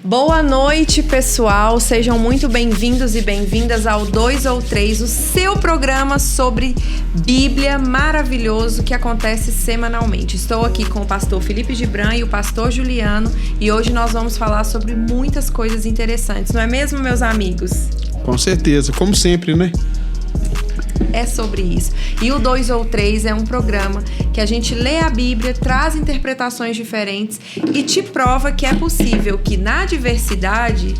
Boa noite, pessoal. Sejam muito bem-vindos e bem-vindas ao 2 ou 3, o seu programa sobre Bíblia maravilhoso que acontece semanalmente. Estou aqui com o pastor Felipe Gibran e o pastor Juliano e hoje nós vamos falar sobre muitas coisas interessantes, não é mesmo, meus amigos? Com certeza, como sempre, né? É sobre isso. E o 2 ou 3 é um programa que a gente lê a Bíblia, traz interpretações diferentes e te prova que é possível, que na diversidade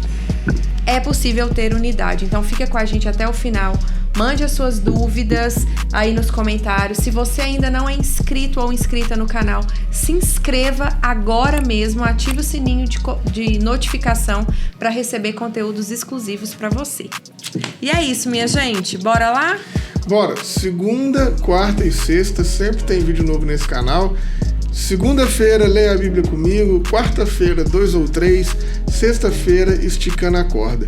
é possível ter unidade. Então fica com a gente até o final. Mande as suas dúvidas aí nos comentários. Se você ainda não é inscrito ou inscrita no canal, se inscreva agora mesmo, ative o sininho de notificação para receber conteúdos exclusivos para você. E é isso, minha gente. Bora lá? Bora! Segunda, quarta e sexta sempre tem vídeo novo nesse canal. Segunda-feira, leia a Bíblia comigo. Quarta-feira, 2 ou 3. Sexta-feira, esticando a corda.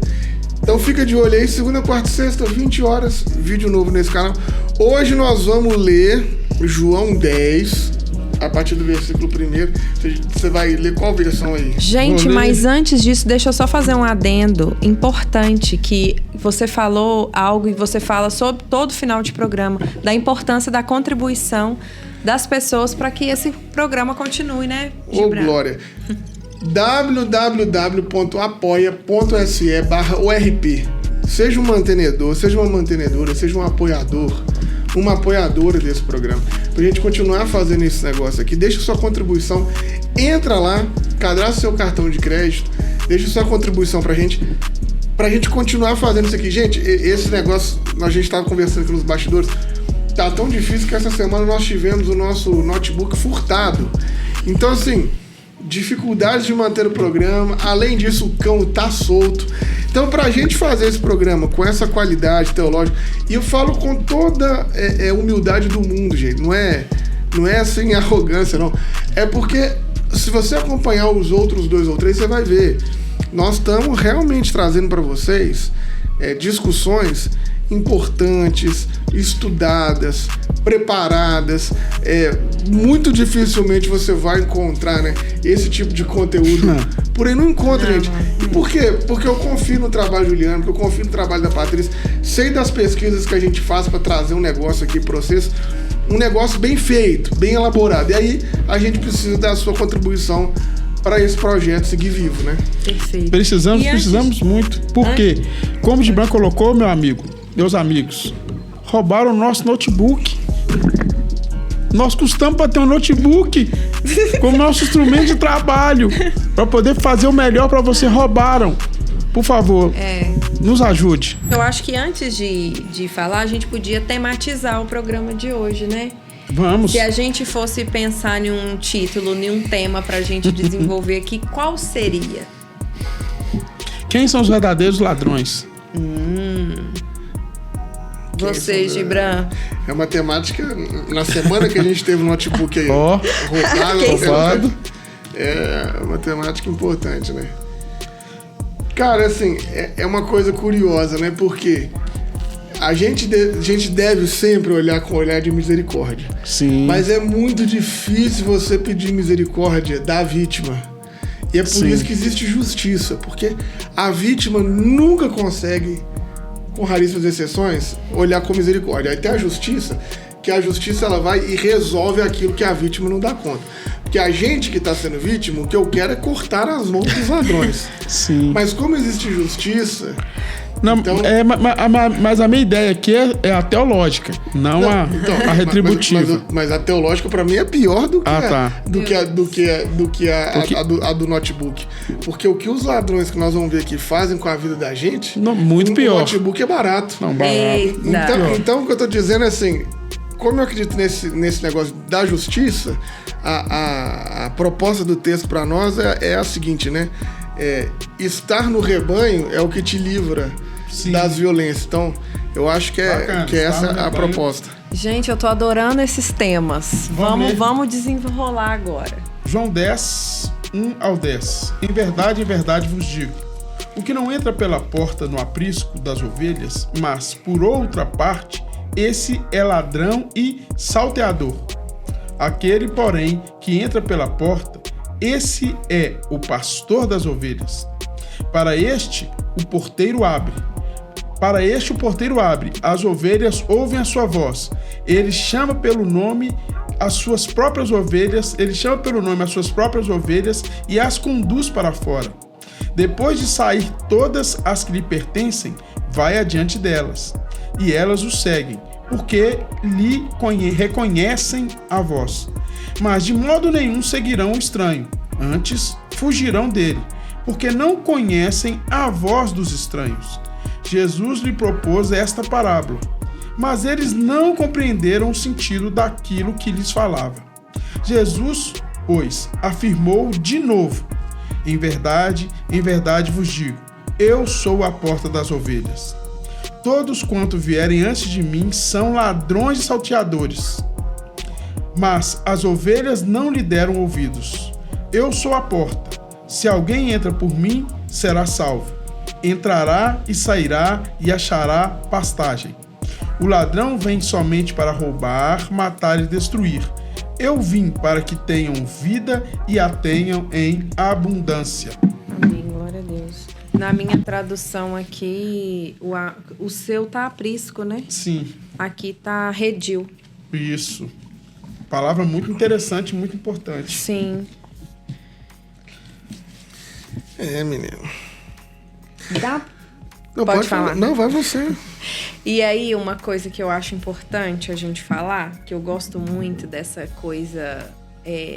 Então fica de olho aí, segunda, quarta e sexta, 20 horas, vídeo novo nesse canal. Hoje nós vamos ler João 10, a partir do versículo 1. Você vai ler qual versão aí? Gente, mas antes disso, deixa eu só fazer um adendo importante, que você falou algo e você fala sobre todo final de programa, da importância da contribuição das pessoas para que esse programa continue, né, Gibran? Ô, Glória! www.apoia.se/ORP. Seja um mantenedor, seja uma mantenedora, seja um apoiador, uma apoiadora desse programa, pra gente continuar fazendo esse negócio aqui. Deixa sua contribuição, entra lá, cadastra seu cartão de crédito, deixa sua contribuição pra gente continuar fazendo isso aqui. Gente, esse negócio, a gente tava conversando aqui nos bastidores, tá tão difícil que essa semana nós tivemos o nosso notebook furtado. Então, assim, dificuldades de manter o programa, além disso o cão tá solto. Então, pra gente fazer esse programa com essa qualidade teológica, e eu falo com toda humildade do mundo, gente, não é sem arrogância, não. É porque se você acompanhar os outros 2 ou 3, você vai ver. Nós estamos realmente trazendo para vocês discussões importantes, estudadas, preparadas. Muito dificilmente você vai encontrar, né, esse tipo de conteúdo. Por aí não encontra, gente. E por quê? Porque eu confio no trabalho do Juliano, porque eu confio no trabalho da Patrícia, sei das pesquisas que a gente faz para trazer um negócio aqui para vocês, um negócio bem feito, bem elaborado. E aí a gente precisa da sua contribuição para esse projeto seguir vivo, né? Perfeito. Precisamos muito. Porque, como o Gibran colocou, meus amigos, roubaram o nosso notebook. Nós custamos para ter um notebook como nosso instrumento de trabalho, para poder fazer o melhor para você. Roubaram. Por favor, nos ajude. Eu acho que antes de falar, a gente podia tematizar o programa de hoje, né? Vamos. Se a gente fosse pensar em um título, em um tema pra gente desenvolver aqui, qual seria? Quem são os verdadeiros ladrões? Você, Gibran. É uma temática. Na semana que a gente teve o notebook aí roubado. É uma temática importante, né? Cara, assim, é uma coisa curiosa, né? Porque a gente deve sempre olhar com olhar de misericórdia. Sim. Mas é muito difícil você pedir misericórdia da vítima. E é por isso que existe justiça. Porque a vítima nunca consegue, com raríssimas exceções, olhar com misericórdia. Aí tem a justiça, que a justiça ela vai e resolve aquilo que a vítima não dá conta. Porque a gente que está sendo vítima, o que eu quero é cortar as mãos dos ladrões. Sim. Mas como existe justiça... Não, então... mas a minha ideia aqui é a teológica, não a retributiva. Mas a teológica para mim é pior do que a do notebook. Porque o que os ladrões que nós vamos ver aqui fazem com a vida da gente, muito pior. O notebook é barato. Não, barato. Então o que eu tô dizendo é assim, como eu acredito nesse negócio da justiça, a proposta do texto para nós é a seguinte, né? Estar no rebanho é o que te livra das violências. Então, eu acho que essa é a proposta. Gente, eu tô adorando esses temas. Vamos desenrolar agora. João 10, 1 ao 10. Em verdade vos digo, o que não entra pela porta no aprisco das ovelhas, mas por outra parte, esse é ladrão e salteador. Aquele, porém, que entra pela porta, esse é o pastor das ovelhas. Para este, o porteiro abre. As ovelhas ouvem a sua voz. Ele chama pelo nome as suas próprias ovelhas e as conduz para fora. Depois de sair todas as que lhe pertencem, vai adiante delas, e elas o seguem, porque lhe reconhecem a voz. Mas de modo nenhum seguirão o estranho, antes fugirão dele, porque não conhecem a voz dos estranhos. Jesus lhe propôs esta parábola, mas eles não compreenderam o sentido daquilo que lhes falava. Jesus, pois, afirmou de novo: em verdade vos digo, eu sou a porta das ovelhas. Todos quanto vierem antes de mim são ladrões e salteadores, mas as ovelhas não lhe deram ouvidos. Eu sou a porta. Se alguém entra por mim, será salvo. Entrará e sairá e achará pastagem. O ladrão vem somente para roubar, matar e destruir. Eu vim para que tenham vida e a tenham em abundância. Amém, glória a Deus. Na minha tradução aqui, o seu tá aprisco, né? Sim. Aqui tá redil. Isso. Palavra muito interessante, muito importante. Sim. Menino. Dá? Não, pode falar. Não, vai você. E aí, uma coisa que eu acho importante a gente falar, que eu gosto muito dessa coisa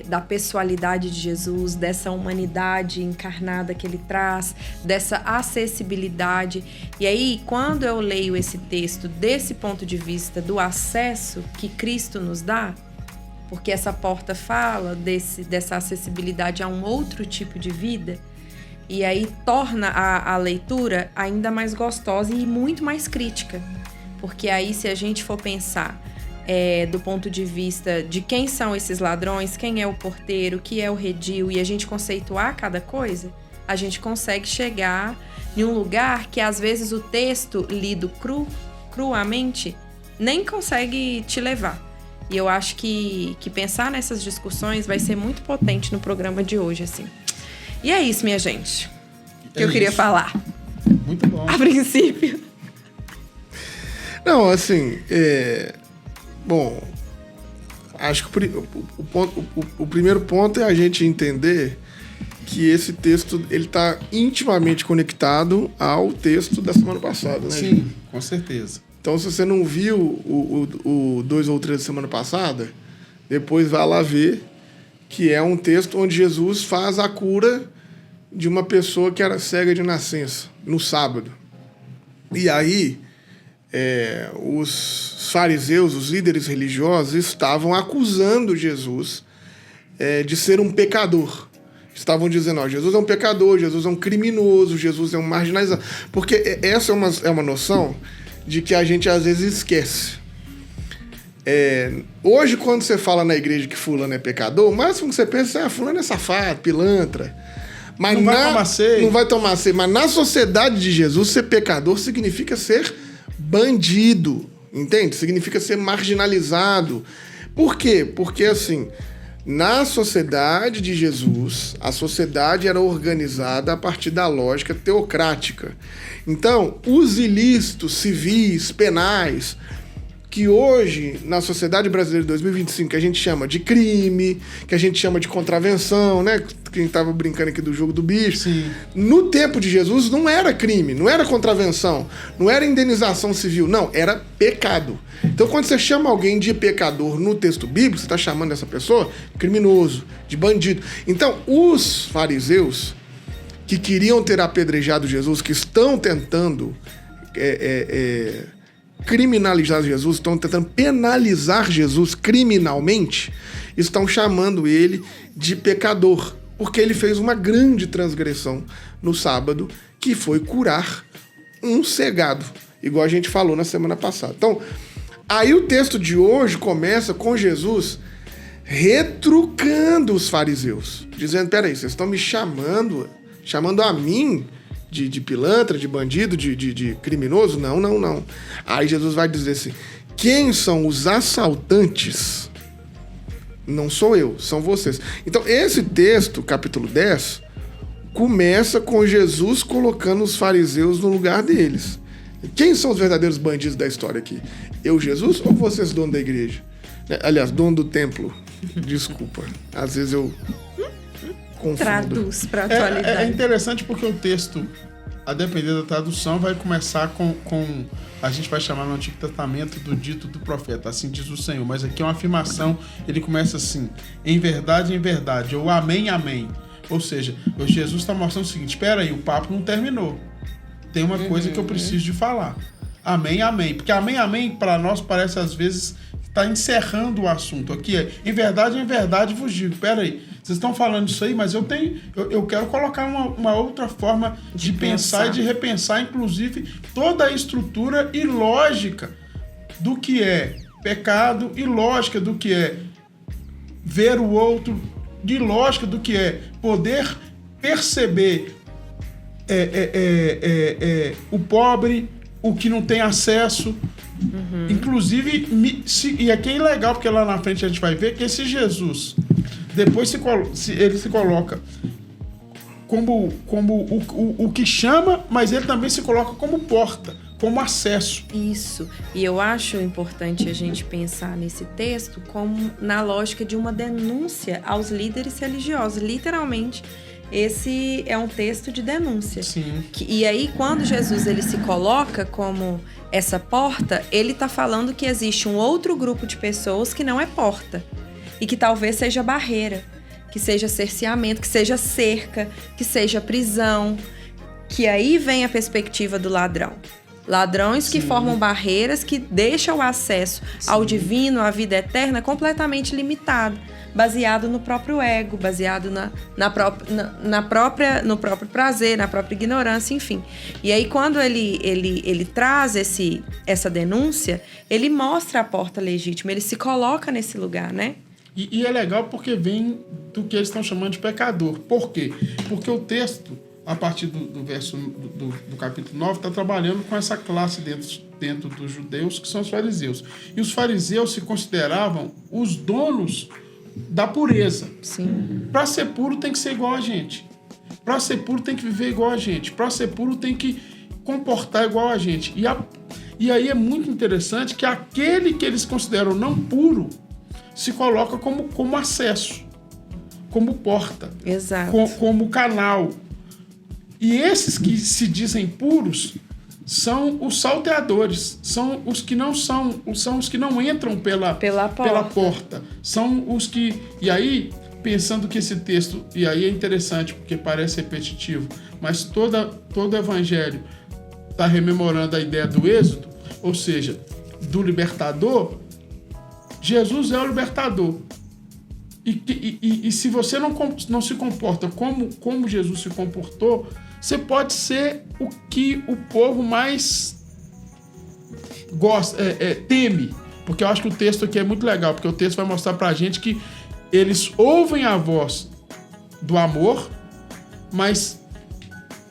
da pessoalidade de Jesus, dessa humanidade encarnada que ele traz, dessa acessibilidade. E aí, quando eu leio esse texto desse ponto de vista do acesso que Cristo nos dá, porque essa porta fala dessa acessibilidade a um outro tipo de vida, e aí torna a leitura ainda mais gostosa e muito mais crítica. Porque aí, se a gente for pensar do ponto de vista de quem são esses ladrões, quem é o porteiro, o que é o redil, e a gente conceituar cada coisa, a gente consegue chegar em um lugar que, às vezes, o texto lido cruamente nem consegue te levar. E eu acho que pensar nessas discussões vai ser muito potente no programa de hoje, assim. E é isso, minha gente, que eu queria falar. Muito bom. A princípio. Não, assim, bom, acho que o primeiro ponto é a gente entender que esse texto ele está intimamente conectado ao texto da semana passada, né? Sim, gente? Com certeza. Então, se você não viu o 2 ou 3 da semana passada, depois vai lá ver, que é um texto onde Jesus faz a cura de uma pessoa que era cega de nascença, no sábado. E aí, os fariseus, os líderes religiosos, estavam acusando Jesus de ser um pecador. Estavam dizendo, Jesus é um pecador, Jesus é um criminoso, Jesus é um marginalizado. Porque essa é uma noção de que a gente às vezes esquece. Hoje, quando você fala na igreja que fulano é pecador, o máximo que você pensa é fulano é safado, pilantra. Mas não vai tomar ceia. Não vai tomar ceia. Mas na sociedade de Jesus, ser pecador significa ser bandido, entende? Significa ser marginalizado. Por quê? Porque, assim, na sociedade de Jesus, a sociedade era organizada a partir da lógica teocrática. Então, os ilícitos civis, penais, que hoje, na sociedade brasileira de 2025, que a gente chama de crime, que a gente chama de contravenção, né? Que a gente tava brincando aqui do jogo do bicho. Sim. No tempo de Jesus não era crime, não era contravenção, não era indenização civil, não, era pecado. Então, quando você chama alguém de pecador no texto bíblico, você está chamando essa pessoa de criminoso, de bandido. Então, os fariseus que queriam ter apedrejado Jesus, que estão tentando criminalizar Jesus, estão tentando penalizar Jesus criminalmente, estão chamando ele de pecador, porque ele fez uma grande transgressão no sábado, que foi curar um cegado, igual a gente falou na semana passada. Então, aí o texto de hoje começa com Jesus retrucando os fariseus, dizendo, peraí, vocês estão me chamando a mim de pilantra, de bandido, de criminoso? Não. Aí Jesus vai dizer assim, quem são os assaltantes? Não sou eu, são vocês. Então, esse texto, capítulo 10, começa com Jesus colocando os fariseus no lugar deles. Quem são os verdadeiros bandidos da história aqui? Eu, Jesus, ou vocês, dono da igreja? Aliás, dono do templo. Desculpa. Às vezes eu confundo. Traduz para a atualidade. É interessante porque o texto, a depender da tradução, vai começar com a gente vai chamar no Antigo Testamento do dito do profeta, assim diz o Senhor. Mas aqui é uma afirmação, ele começa assim, em verdade, ou amém, amém. Ou seja, Jesus está mostrando o seguinte, espera aí, o papo não terminou. Tem uma coisa que eu preciso de falar. Amém, amém. Porque amém, amém, para nós parece às vezes está encerrando o assunto. Aqui é, em verdade vos digo. Espera aí, vocês estão falando isso aí, mas eu quero colocar uma outra forma de pensar e de repensar, inclusive, toda a estrutura e lógica do que é pecado e lógica do que é ver o outro, de lógica do que é poder perceber o pobre, o que não tem acesso. Inclusive, e aqui é legal, porque lá na frente a gente vai ver que esse Jesus, depois ele se coloca como o que chama, mas ele também se coloca como porta, como acesso. Isso. E eu acho importante a gente pensar nesse texto como na lógica de uma denúncia aos líderes religiosos. Literalmente, esse é um texto de denúncia. Sim. E aí, quando Jesus ele se coloca como essa porta, ele está falando que existe um outro grupo de pessoas que não é porta. E que talvez seja barreira, que seja cerceamento, que seja cerca, que seja prisão. Que aí vem a perspectiva do ladrão. Ladrões que formam barreiras que deixam o acesso ao divino, à vida eterna, completamente limitado, baseado no próprio ego, baseado no próprio prazer, na própria ignorância, enfim. E aí, quando ele traz essa denúncia, ele mostra a porta legítima, ele se coloca nesse lugar, né? E é legal porque vem do que eles estão chamando de pecador. Por quê? Porque o texto, a partir do verso do capítulo 9, está trabalhando com essa classe dentro dos judeus, que são os fariseus. E os fariseus se consideravam os donos da pureza. Sim. Para ser puro tem que ser igual a gente. Para ser puro tem que viver igual a gente. Para ser puro tem que comportar igual a gente. E aí é muito interessante que aquele que eles consideram não puro se coloca como acesso, como porta, Exato. como canal. E esses que se dizem puros são os salteadores, são os que não entram pela porta. São os que... E aí, pensando que esse texto... E aí é interessante, porque parece repetitivo, mas todo evangelho está rememorando a ideia do êxodo, ou seja, do libertador. Jesus é o libertador. E se você não se comporta como Jesus se comportou, você pode ser o que o povo mais gosta, teme. Porque eu acho que o texto aqui é muito legal, porque o texto vai mostrar pra gente que eles ouvem a voz do amor, mas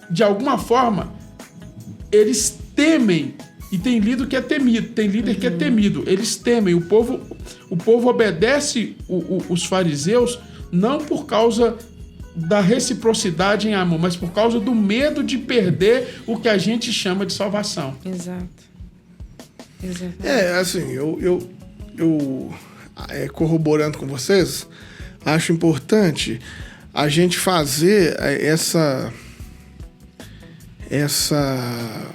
de alguma forma eles temem. E tem líder que é temido, tem líder que é temido. Eles temem. O povo obedece os fariseus não por causa da reciprocidade em amor, mas por causa do medo de perder o que a gente chama de salvação. Exato. Assim, eu corroborando com vocês, acho importante a gente fazer essa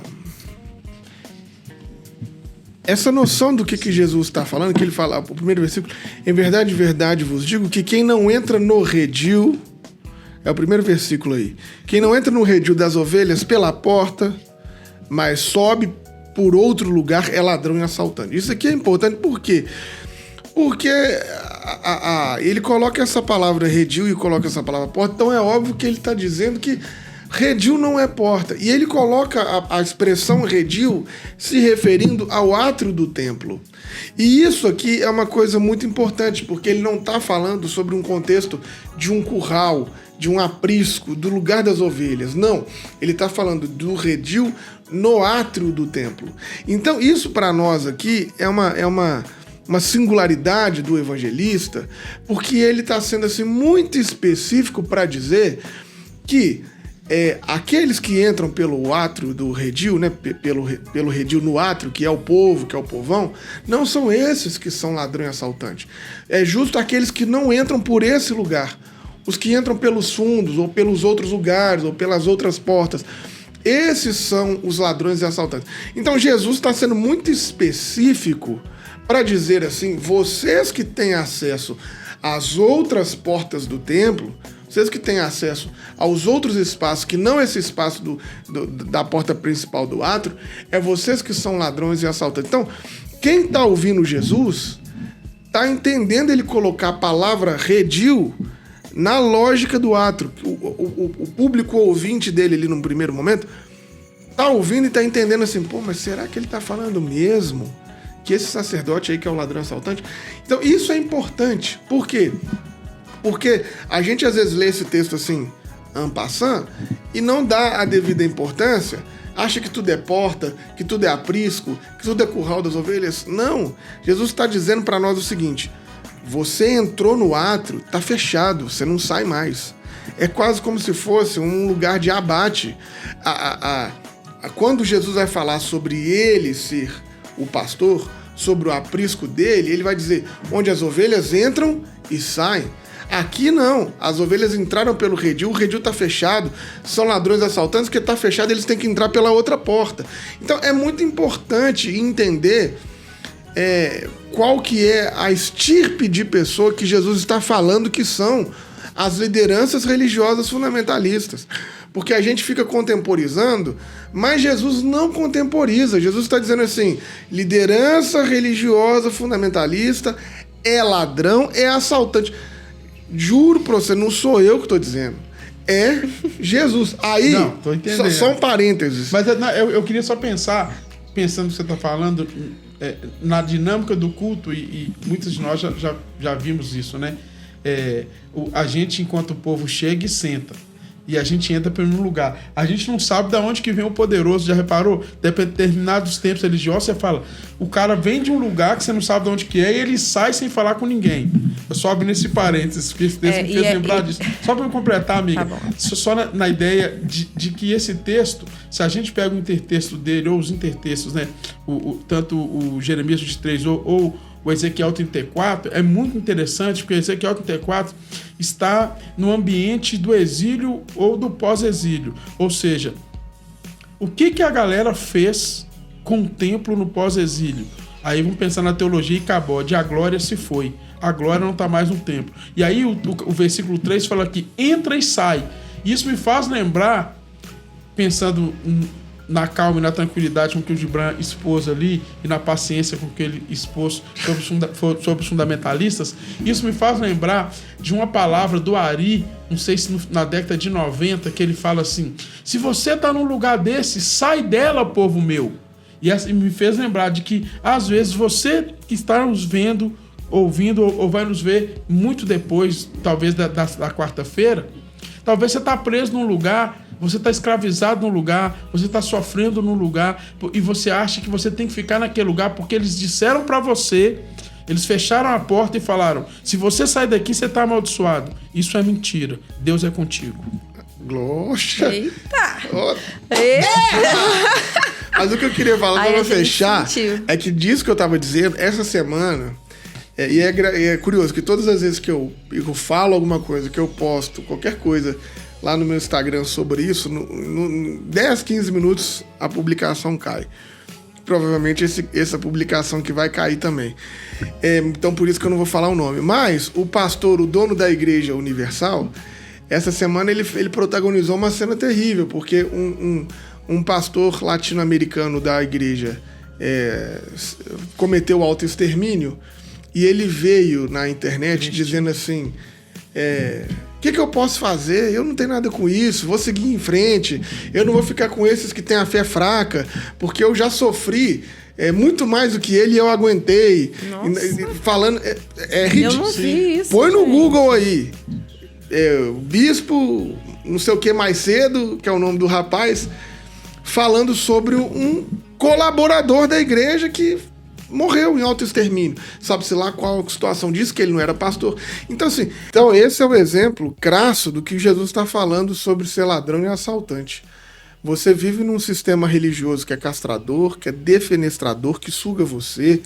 noção do que Jesus está falando, que ele fala, o primeiro versículo, em verdade vos digo que quem não entra no redil, é o primeiro versículo aí, quem não entra no redil das ovelhas pela porta, mas sobe por outro lugar, é ladrão e assaltante. Isso aqui é importante, por quê? Porque ele coloca essa palavra redil e coloca essa palavra porta, então é óbvio que ele está dizendo que redil não é porta. E ele coloca a expressão redil se referindo ao átrio do templo. E isso aqui é uma coisa muito importante, porque ele não está falando sobre um contexto de um curral, de um aprisco, do lugar das ovelhas. Não, ele está falando do redil no átrio do templo. Então isso para nós aqui é uma singularidade do evangelista, porque ele está sendo assim, muito específico para dizer que aqueles que entram pelo átrio do redil, né, pelo redil no átrio, que é o povo, que é o povão, não são esses que são ladrão e assaltante. É justo aqueles que não entram por esse lugar. Os que entram pelos fundos, ou pelos outros lugares, ou pelas outras portas. Esses são os ladrões e assaltantes. Então Jesus está sendo muito específico para dizer assim, vocês que têm acesso às outras portas do templo, vocês que têm acesso aos outros espaços, que não esse espaço da porta principal do átrio, é vocês que são ladrões e assaltantes. Então, quem está ouvindo Jesus está entendendo ele colocar a palavra redil na lógica do átrio. O público ouvinte dele ali no primeiro momento está ouvindo e está entendendo assim, pô, mas será que ele está falando mesmo que esse sacerdote aí que é o ladrão assaltante? Então, isso é importante. Por quê? Porque a gente às vezes lê esse texto assim, en passant, e não dá a devida importância, acha que tudo é porta, que tudo é aprisco, que tudo é curral das ovelhas. Não, Jesus está dizendo para nós o seguinte, você entrou no átrio, tá fechado, você não sai mais. É quase como se fosse um lugar de abate. Quando Jesus vai falar sobre ele ser o pastor, sobre o aprisco dele, ele vai dizer onde as ovelhas entram e saem. Aqui não, as ovelhas entraram pelo redil, o redil está fechado, são ladrões assaltantes, que está fechado, eles têm que entrar pela outra porta. Então é muito importante entender qual que é a estirpe de pessoa que Jesus está falando que são as lideranças religiosas fundamentalistas. Porque a gente fica contemporizando, mas Jesus não contemporiza. Jesus está dizendo assim, liderança religiosa fundamentalista é ladrão, é assaltante. Juro pra você, não sou eu que estou dizendo. É Jesus. Aí, não, tô entendendo. Só um parênteses. Mas eu queria só pensando no que você está falando, na dinâmica do culto, e muitos de nós já vimos isso, né? A gente, enquanto povo, chega e senta. E a gente entra por um lugar. A gente não sabe de onde que vem o poderoso. Já reparou? Determinados tempos religiosos, você fala, o cara vem de um lugar que você não sabe de onde que é e ele sai sem falar com ninguém. Eu só abro nesse parênteses, porque esse texto me fez lembrar disso. Só para completar, amiga, tá, só na ideia de que esse texto, se a gente pega o intertexto dele, ou os intertextos, né? Tanto o Jeremias 23 ou o Ezequiel 34, é muito interessante, porque o Ezequiel 34 está no ambiente do exílio ou do pós-exílio. Ou seja, o que a galera fez com o templo no pós-exílio? Aí vamos pensar na teologia e cabode, a glória se foi. A glória não está mais no templo. E aí o versículo 3 fala que entra e sai. Isso me faz lembrar, pensando na calma e na tranquilidade com que o Gibran expôs ali e na paciência com que ele expôs sobre os fundamentalistas, isso me faz lembrar de uma palavra do Ari, não sei se na década de 90, que ele fala assim, se você está num lugar desse, sai dela, povo meu. E me fez lembrar de que, às vezes, você que está nos vendo, ouvindo ou vai nos ver muito depois, talvez da quarta-feira, talvez você está preso num lugar, você está escravizado num lugar, você está sofrendo num lugar e você acha que você tem que ficar naquele lugar porque eles disseram para você, eles fecharam a porta e falaram, se você sair daqui, você está amaldiçoado. Isso é mentira. Deus é contigo. Glória! Eita! Mas o que eu queria falar para fechar é que disso que eu estava dizendo, essa semana, e é curioso que todas as vezes que eu falo alguma coisa, que eu posto qualquer coisa lá no meu Instagram sobre isso, no 10, 15 minutos a publicação cai. Provavelmente essa publicação que vai cair também. Então por isso que eu não vou falar o nome. Mas o pastor, o dono da Igreja Universal, essa semana ele protagonizou uma cena terrível, porque um pastor latino-americano da igreja cometeu autoextermínio e ele veio na internet dizendo assim... O que eu posso fazer? Eu não tenho nada com isso, vou seguir em frente, eu não vou ficar com esses que têm a fé fraca, porque eu já sofri muito mais do que ele e eu aguentei. Nossa. Falando, ridículo. Eu não vi isso. Põe no Google aí, bispo, não sei o que mais cedo, que é o nome do rapaz, falando sobre um colaborador da igreja que morreu em autoextermínio. Sabe-se lá qual a situação, disse que ele não era pastor. Então, assim, esse é o exemplo crasso do que Jesus está falando sobre ser ladrão e assaltante. Você vive num sistema religioso que é castrador, que é defenestrador, que suga você,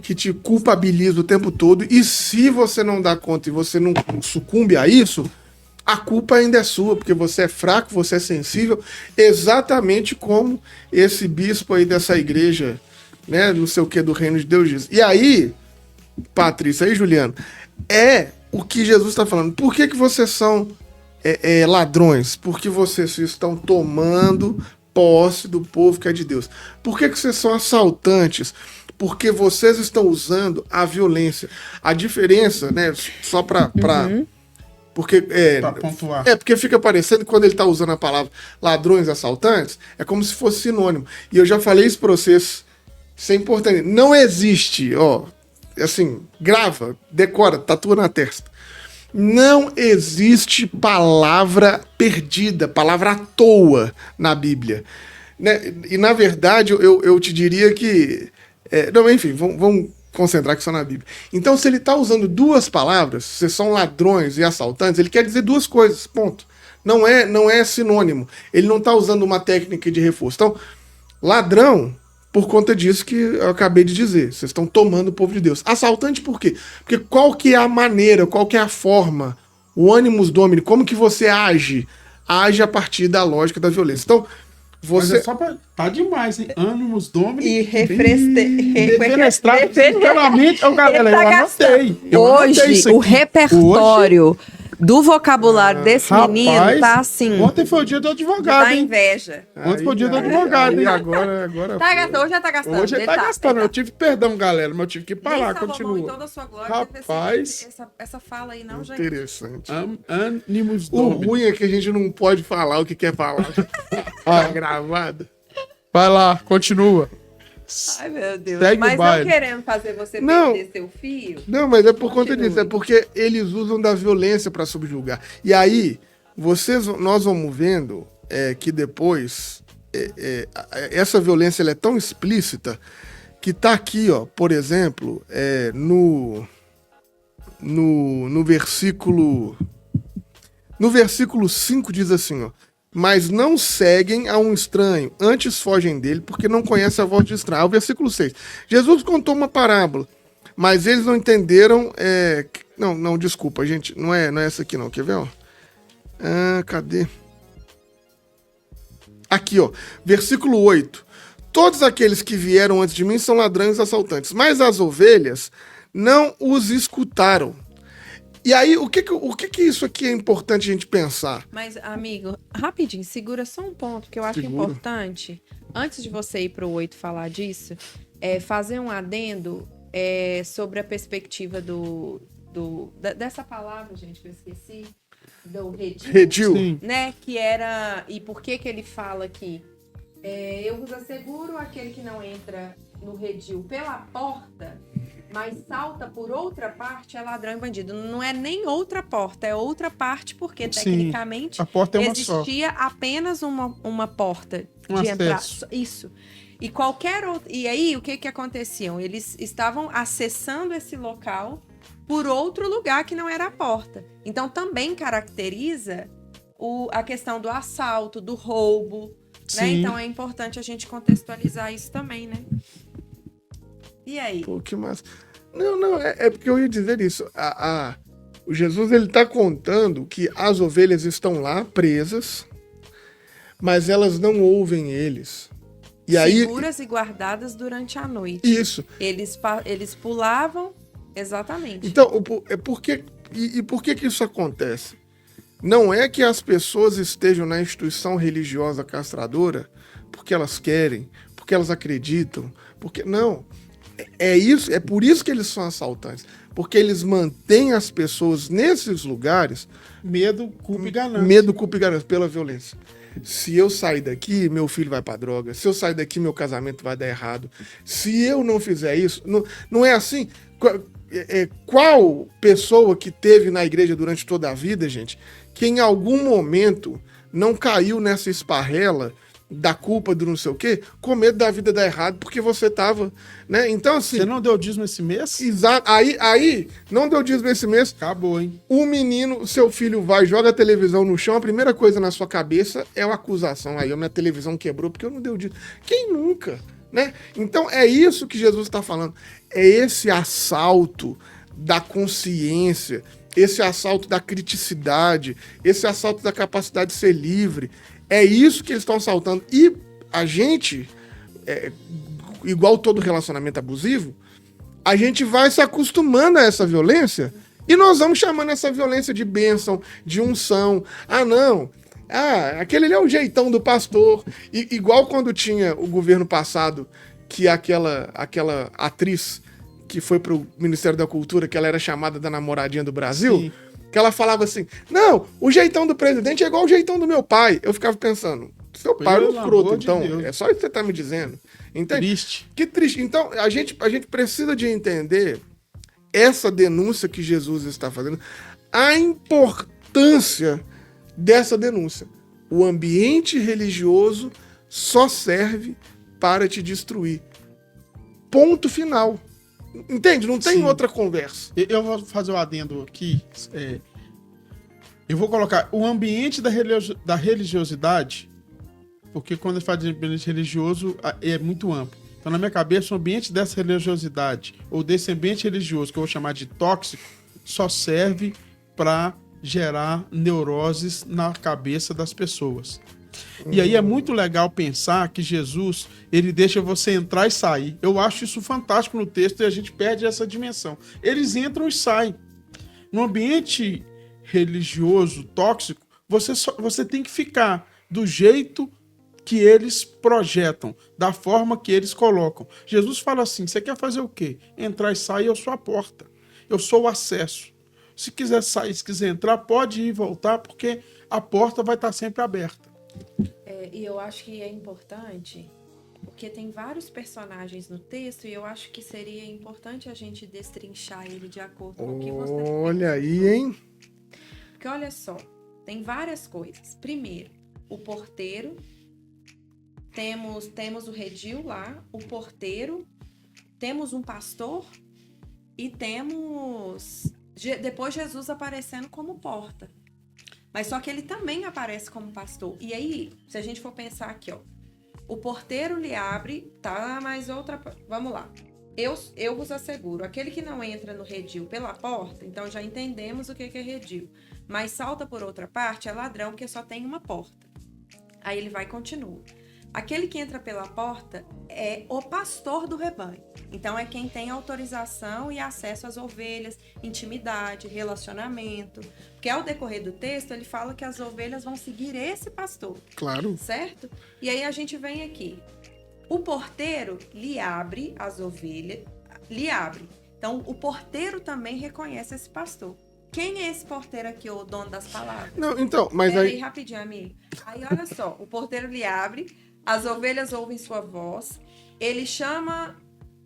que te culpabiliza o tempo todo. E se você não dá conta e você não sucumbe a isso, a culpa ainda é sua, porque você é fraco, você é sensível, exatamente como esse bispo aí dessa igreja, né, não sei o que, do reino de Deus diz. E aí, Patrícia, aí, Juliano, é o que Jesus está falando. Por que vocês são ladrões? Porque vocês estão tomando posse do povo que é de Deus. Por que vocês são assaltantes? Porque vocês estão usando a violência. A diferença, né, só para porque Pra pontuar. porque fica parecendo que quando ele está usando a palavra ladrões, assaltantes, é como se fosse sinônimo. E eu já falei isso para vocês, isso é importante. Não existe, assim, grava, decora, tatua na testa. Não existe palavra perdida, palavra à toa na Bíblia. Né? E, na verdade, eu te diria que... não, enfim, vamos concentrar que só na Bíblia. Então, se ele está usando duas palavras, se são ladrões e assaltantes, ele quer dizer duas coisas, ponto. Não é sinônimo. Ele não está usando uma técnica de reforço. Então, ladrão... Por conta disso que eu acabei de dizer. Vocês estão tomando o povo de Deus. Assaltante por quê? Porque qual que é a maneira, qual que é a forma, o animus domini, como que você age? Age a partir da lógica da violência. Então, você... Mas é só pra... Tá demais, hein? Animus domini. E defenestrado. Sinceramente, galera, eu anotei. Hoje, o repertório do vocabulário desse menino tá assim. Ontem foi o dia do advogado, da hein? inveja. Ontem foi o dia do advogado, hein? Agora Tá gastando, hoje já tá gastando. Hoje ele tá gastando. Eu tive perdão, galera, mas eu tive que parar. Continua. Em toda a sua glória, Rapaz. essa fala aí não, gente. Interessante. Animus O domini. ruim é que a gente não pode falar o que quer falar. Tá gravado. Vai lá, continua. Ai, meu Deus. Segue Mas o baile. não querendo fazer você Não. perder seu fio. Não, mas é por conta Continue. disso. É porque eles usam da violência para subjugar. E aí, nós vamos vendo que depois essa violência ela é tão explícita que tá aqui, ó, por exemplo, no versículo 5 diz assim, ó: mas não seguem a um estranho, antes fogem dele, porque não conhecem a voz de estranho. O versículo 6. Jesus contou uma parábola, mas eles não entenderam... Não, desculpa, gente. Não é essa aqui, não. Quer ver, ó? Cadê? Aqui, ó. Versículo 8. Todos aqueles que vieram antes de mim são ladrões e assaltantes, mas as ovelhas não os escutaram. E aí, o que isso aqui é importante a gente pensar? Mas, amigo, rapidinho, segura só um ponto que eu acho importante. Antes de você ir pro 8 falar disso, fazer um adendo sobre a perspectiva dessa palavra, gente, que eu esqueci, do redil. Redil. Né, que era... E por que ele fala aqui? Eu vos asseguro, aquele que não entra no redil pela porta... mas salta por outra parte, é ladrão e bandido. Não é nem outra porta, é outra parte, porque tecnicamente a porta é existia apenas uma porta de entrada. Isso. E qualquer outro. E aí, o que aconteciam? Eles estavam acessando esse local por outro lugar que não era a porta. Então também caracteriza a questão do assalto, do roubo. Né? Então é importante a gente contextualizar isso também, né? E aí? Pô, que massa. Não, é porque eu ia dizer isso. O Jesus, ele tá contando que as ovelhas estão lá, presas, mas elas não ouvem eles. E seguras e guardadas durante a noite. Isso. Eles pulavam, exatamente. Então, por que isso acontece? Não é que as pessoas estejam na instituição religiosa castradora porque elas querem, porque elas acreditam, porque... Não. É por isso que eles são assaltantes. Porque eles mantêm as pessoas nesses lugares... Medo, culpa e ganância. Medo, culpa e ganância, pela violência. Se eu sair daqui, meu filho vai pra droga. Se eu sair daqui, meu casamento vai dar errado. Se eu não fizer isso... Não é assim... Qual pessoa que teve na igreja durante toda a vida, gente, que em algum momento não caiu nessa esparrela da culpa, do não sei o quê, com medo da vida dar errado, porque você tava, né? Então, assim... Você não deu dízimo esse mês? Exato. Aí, não deu dízimo esse mês. Acabou, hein? O menino, o seu filho vai, joga a televisão no chão, a primeira coisa na sua cabeça é uma acusação. Aí, a minha televisão quebrou porque eu não dei dízimo. Quem nunca, né? Então, é isso que Jesus está falando. É esse assalto da consciência, esse assalto da criticidade, esse assalto da capacidade de ser livre. É isso que eles estão assaltando. E a gente, igual todo relacionamento abusivo, a gente vai se acostumando a essa violência e nós vamos chamando essa violência de bênção, de unção. Ah, não. Ah, aquele ali é o jeitão do pastor. Igual quando tinha o governo passado, que aquela atriz que foi pro Ministério da Cultura, que ela era chamada da namoradinha do Brasil... Sim. Que ela falava assim, não, o jeitão do presidente é igual o jeitão do meu pai. Eu ficava pensando, seu pai é um escroto, então, é só isso que você tá me dizendo. Entende? Triste. Que triste. Então, a gente precisa de entender essa denúncia que Jesus está fazendo, a importância dessa denúncia. O ambiente religioso só serve para te destruir. Ponto final. Entende? Não tem outra conversa. Eu vou fazer um adendo aqui. Eu vou colocar o ambiente da religiosidade, porque quando eu falo de ambiente religioso, é muito amplo. Então, na minha cabeça, o ambiente dessa religiosidade, ou desse ambiente religioso, que eu vou chamar de tóxico, só serve para gerar neuroses na cabeça das pessoas. E aí é muito legal pensar que Jesus, ele deixa você entrar e sair. Eu acho isso fantástico no texto e a gente perde essa dimensão. Eles entram e saem. No ambiente religioso, tóxico, você tem que ficar do jeito que eles projetam, da forma que eles colocam. Jesus fala assim, você quer fazer o quê? Entrar e sair, eu sou a porta. Eu sou o acesso. Se quiser sair, se quiser entrar, pode ir e voltar, porque a porta vai estar sempre aberta. E eu acho que é importante, porque tem vários personagens no texto, e eu acho que seria importante a gente destrinchar ele de acordo com o que você... Olha aí, hein? Porque olha só, tem várias coisas. Primeiro, o porteiro, temos o redil lá, o porteiro, temos um pastor e temos depois Jesus aparecendo como porta. Mas só que ele também aparece como pastor. E aí, se a gente for pensar aqui, ó, o porteiro lhe abre, tá, mas outra... Vamos lá. Eu vos asseguro, aquele que não entra no redil pela porta, então já entendemos o que é redil, mas salta por outra parte é ladrão, porque só tem uma porta. Aí ele vai e continua. Aquele que entra pela porta é o pastor do rebanho. Então, é quem tem autorização e acesso às ovelhas, intimidade, relacionamento. Porque ao decorrer do texto, ele fala que as ovelhas vão seguir esse pastor. Claro. Certo? E aí a gente vem aqui. O porteiro lhe abre as ovelhas, lhe abre. Então, o porteiro também reconhece esse pastor. Quem é esse porteiro aqui, o dono das palavras? Não, então, mas Peraí, rapidinho, amigo. Aí, olha só, o porteiro lhe abre, as ovelhas ouvem sua voz, ele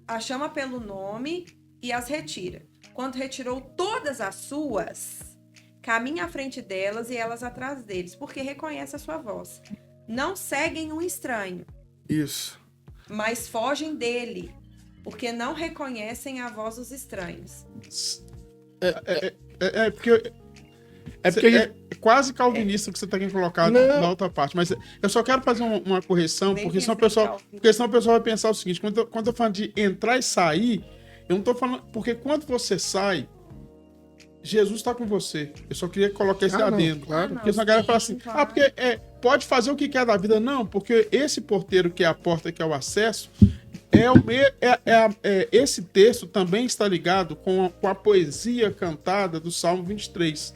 a chama pelo nome e as retira. Quando retirou todas as suas, caminha à frente delas e elas atrás deles, porque reconhece a sua voz. Não seguem um estranho. Isso. Mas fogem dele, porque não reconhecem a voz dos estranhos. Porque é quase calvinista que você está querendo colocar na outra parte. Mas eu só quero fazer uma correção, porque senão o pessoal vai pensar o seguinte: quando eu falo de entrar e sair, eu não estou falando. Porque quando você sai, Jesus está com você. Eu só queria colocar esse adendo. Claro. Porque senão a galera fala assim: claro. Porque pode fazer o que quer da vida. Não, porque esse porteiro que é a porta, que é o acesso. Esse texto também está ligado com a poesia cantada do Salmo 23,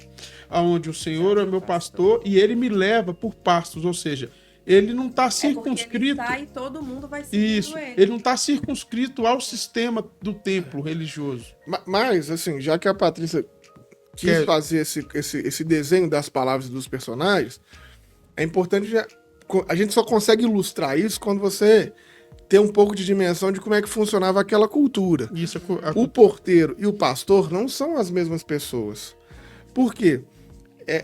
onde o Senhor é meu pastor e ele me leva por pastos, ou seja, ele não está circunscrito. Ele sai, todo mundo vai seguindo isso, ele não está circunscrito ao sistema do templo religioso. Mas, assim, já que a Patrícia quis fazer esse desenho das palavras dos personagens, é importante. A gente só consegue ilustrar isso quando você ter um pouco de dimensão de como é que funcionava aquela cultura. Isso, o porteiro e o pastor não são as mesmas pessoas. Por quê?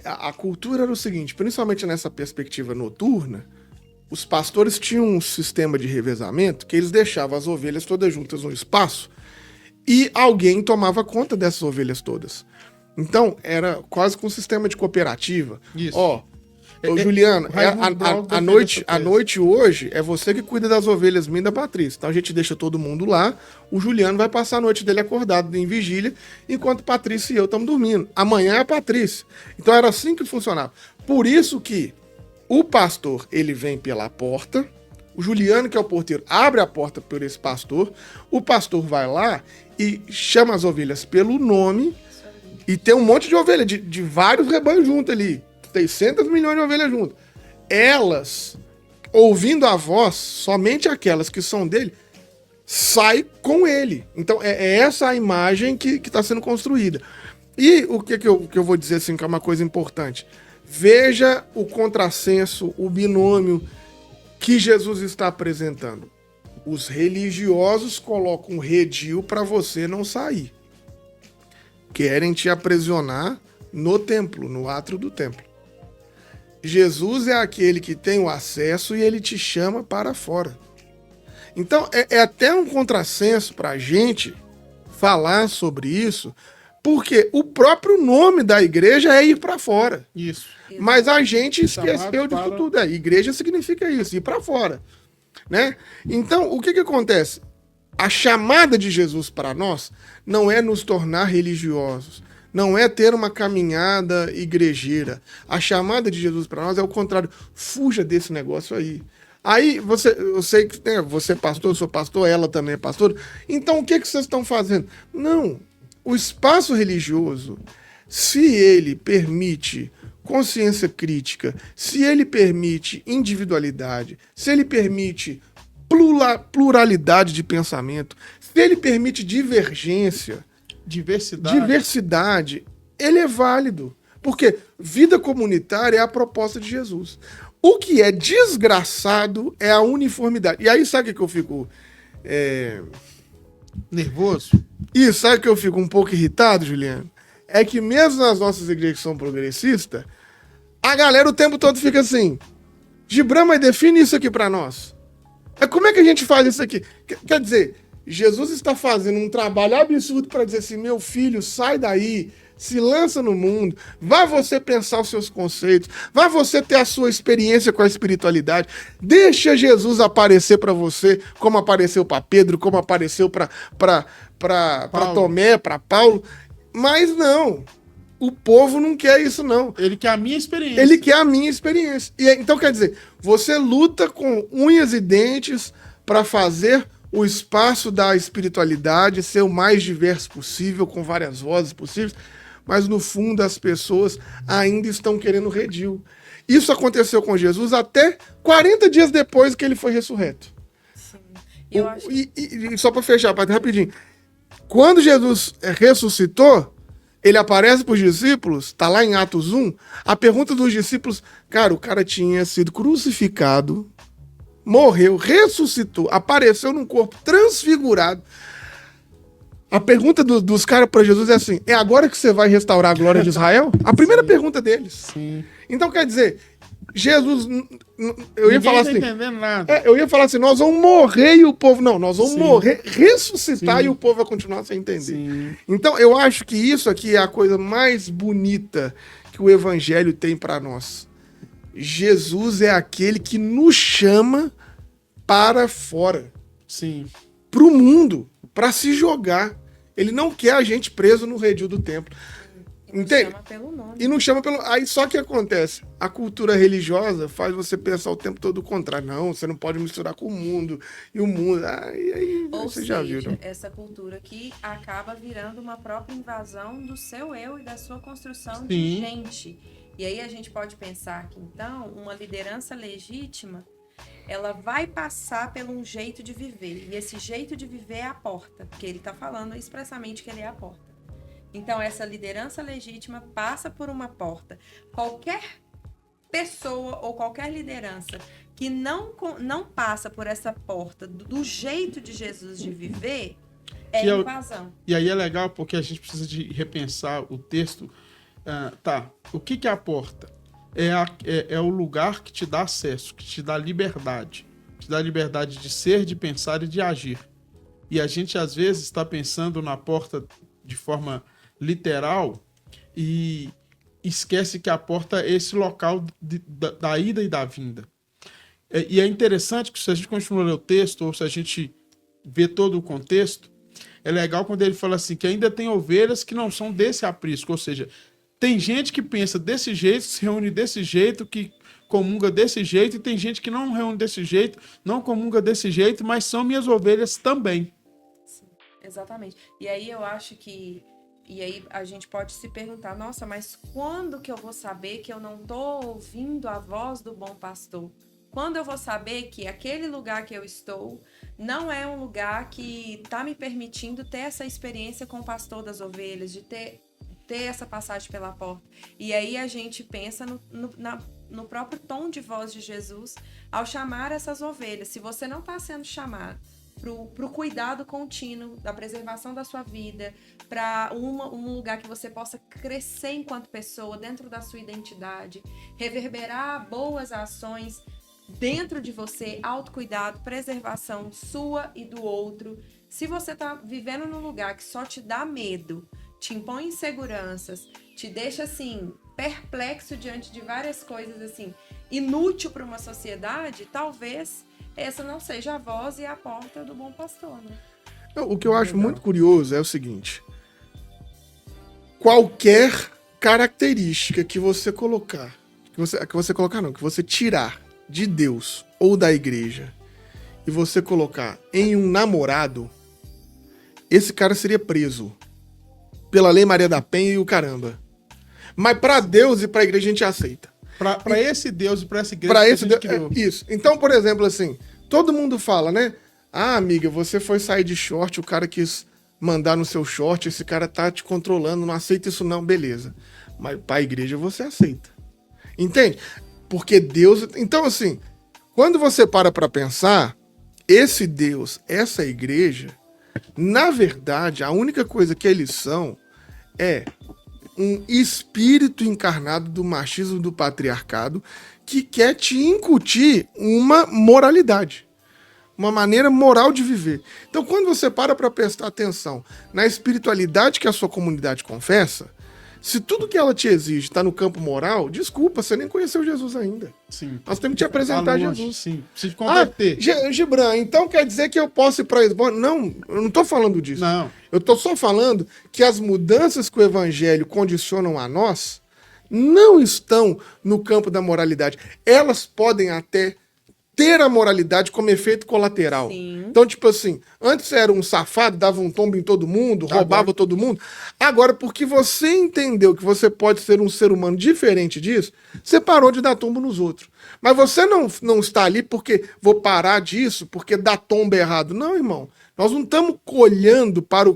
A cultura era o seguinte, principalmente nessa perspectiva noturna, os pastores tinham um sistema de revezamento que eles deixavam as ovelhas todas juntas no espaço e alguém tomava conta dessas ovelhas todas. Então, era quase com um sistema de cooperativa. Isso. Ó, ô, Juliano, a noite hoje é você que cuida das ovelhas minhas da Patrícia. Então a gente deixa todo mundo lá. O Juliano vai passar a noite dele acordado em vigília, enquanto Patrícia e eu estamos dormindo. Amanhã é a Patrícia. Então era assim que funcionava. Por isso que o pastor, ele vem pela porta, o Juliano, que é o porteiro, abre a porta por esse pastor, o pastor vai lá e chama as ovelhas pelo nome, e tem um monte de ovelha, de vários rebanhos juntos ali. 600 milhões de ovelhas juntas. Elas, ouvindo a voz, somente aquelas que são dele, saem com ele. Então, é essa a imagem que está sendo construída. E o que eu vou dizer assim, que é uma coisa importante. Veja o contrassenso, o binômio que Jesus está apresentando. Os religiosos colocam um redil para você não sair. Querem te aprisionar no templo, no átrio do templo. Jesus é aquele que tem o acesso e ele te chama para fora. Então, é até um contrassenso para a gente falar sobre isso, porque o próprio nome da igreja é ir para fora. Isso. Mas a gente esqueceu disso tudo. Igreja significa isso, ir para fora. Né? Então, o que acontece? A chamada de Jesus para nós não é nos tornar religiosos, não é ter uma caminhada igrejeira. A chamada de Jesus para nós é o contrário. Fuja desse negócio aí. Aí, eu sei que você é pastor, eu sou pastor, ela também é pastora. Então, o que vocês estão fazendo? Não. O espaço religioso, se ele permite consciência crítica, se ele permite individualidade, se ele permite pluralidade de pensamento, se ele permite divergência, diversidade, ele é válido. Porque vida comunitária é a proposta de Jesus. O que é desgraçado é a uniformidade. E aí, sabe o que eu fico nervoso? E sabe que eu fico um pouco irritado, Juliano? É que mesmo nas nossas igrejas que são progressistas, a galera o tempo todo fica assim: Gibran, mas define isso aqui pra nós. Como é que a gente faz isso aqui? Quer dizer, Jesus está fazendo um trabalho absurdo para dizer assim: meu filho, sai daí, se lança no mundo, vai você pensar os seus conceitos, vai você ter a sua experiência com a espiritualidade, deixa Jesus aparecer para você, como apareceu para Pedro, como apareceu para Tomé, para Paulo. Mas não, o povo não quer isso não. Ele quer a minha experiência. Ele quer a minha experiência. E, então, quer dizer, você luta com unhas e dentes para fazer o espaço da espiritualidade ser o mais diverso possível, com várias vozes possíveis, mas no fundo as pessoas ainda estão querendo redil. Isso aconteceu com Jesus até 40 dias depois que ele foi ressurreto. Sim. E só para fechar, rapidinho. Quando Jesus ressuscitou, ele aparece para os discípulos, tá lá em Atos 1, a pergunta dos discípulos, o cara tinha sido crucificado, morreu, ressuscitou, apareceu num corpo transfigurado. A pergunta dos caras para Jesus é assim: é agora que você vai restaurar a glória de Israel? A primeira pergunta deles. Sim. Então, quer dizer, Jesus, eu ia falar assim, entendendo nada. eu ia falar assim, nós vamos morrer e o povo, não, nós vamos morrer, ressuscitar e o povo vai continuar sem entender. Sim. Então, eu acho que isso aqui é a coisa mais bonita que o evangelho tem para nós. Jesus é aquele que nos chama para fora. Sim. Para o mundo, para se jogar. Ele não quer a gente preso no redil do templo. Entende? Chama pelo nome. E não chama pelo... Aí só que acontece, a cultura religiosa faz você pensar o tempo todo o contrário. Não, você não pode misturar com o mundo. E o mundo... Aí você já viu. Não? Essa cultura aqui acaba virando uma própria invasão do seu eu e da sua construção Sim. de gente. E aí a gente pode pensar que, então, uma liderança legítima, ela vai passar por um jeito de viver. E esse jeito de viver é a porta, porque ele está falando expressamente que ele é a porta. Então, essa liderança legítima passa por uma porta. Qualquer pessoa ou qualquer liderança que não passa por essa porta do jeito de Jesus de viver, é invasão. E aí é legal porque a gente precisa de repensar o texto. O que é a porta? é o lugar que te dá acesso, que te dá liberdade. Te dá liberdade de ser, de pensar e de agir. E a gente, às vezes, está pensando na porta de forma literal e esquece que a porta é esse local da ida e da vinda. E é interessante que, se a gente continua a ler o texto, ou se a gente vê todo o contexto, é legal quando ele fala assim, que ainda tem ovelhas que não são desse aprisco, ou seja, tem gente que pensa desse jeito, se reúne desse jeito, que comunga desse jeito, e tem gente que não reúne desse jeito, não comunga desse jeito, mas são minhas ovelhas também. Sim, exatamente. E aí eu acho que... E aí a gente pode se perguntar, nossa, mas quando que eu vou saber que eu não estou ouvindo a voz do bom pastor? Quando eu vou saber que aquele lugar que eu estou não é um lugar que está me permitindo ter essa experiência com o pastor das ovelhas, de ter essa passagem pela porta. E aí a gente pensa no próprio tom de voz de Jesus ao chamar essas ovelhas. Se você não está sendo chamado para o cuidado contínuo da preservação da sua vida, para um lugar que você possa crescer enquanto pessoa, dentro da sua identidade, reverberar boas ações dentro de você, autocuidado, preservação sua e do outro. Se você está vivendo num lugar que só te dá medo, te impõe inseguranças, te deixa assim perplexo diante de várias coisas assim, inútil para uma sociedade, talvez essa não seja a voz e a porta do bom pastor, né? O que eu acho muito curioso é o seguinte: qualquer característica que você colocar, que você tirar de Deus ou da igreja e você colocar em um namorado, esse cara seria preso pela Lei Maria da Penha e o caramba. Mas para Deus e para a igreja a gente aceita. Para esse Deus e para essa igreja Para que esse a gente Deus, criou. isso. Então, por exemplo, assim, todo mundo fala, né? Ah, amiga, você foi sair de short, o cara quis mandar no seu short, esse cara tá te controlando, não aceita isso não, beleza. Mas para a igreja você aceita. Entende? Porque Deus... Então, assim, quando você para pensar, esse Deus, essa igreja, na verdade, a única coisa que eles são é um espírito encarnado do machismo, do patriarcado, que quer te incutir uma moralidade, uma maneira moral de viver. Então, quando você para prestar atenção na espiritualidade que a sua comunidade confessa, se tudo que ela te exige está no campo moral, desculpa, você nem conheceu Jesus ainda. Sim. Nós temos que te apresentar Jesus. Sim, precisa converter. Gibran, então quer dizer que eu posso ir para isso? Não, eu não estou falando disso. Não. Eu estou só falando que as mudanças que o evangelho condicionam a nós não estão no campo da moralidade. Elas podem até ter a moralidade como efeito colateral. Sim. Então, tipo assim, antes era um safado, dava um tombo em todo mundo, roubava todo mundo. Agora, porque você entendeu que você pode ser um ser humano diferente disso, você parou de dar tombo nos outros. Mas você não está ali porque vou parar disso, porque dá tombo errado. Não, irmão. Nós não estamos olhando para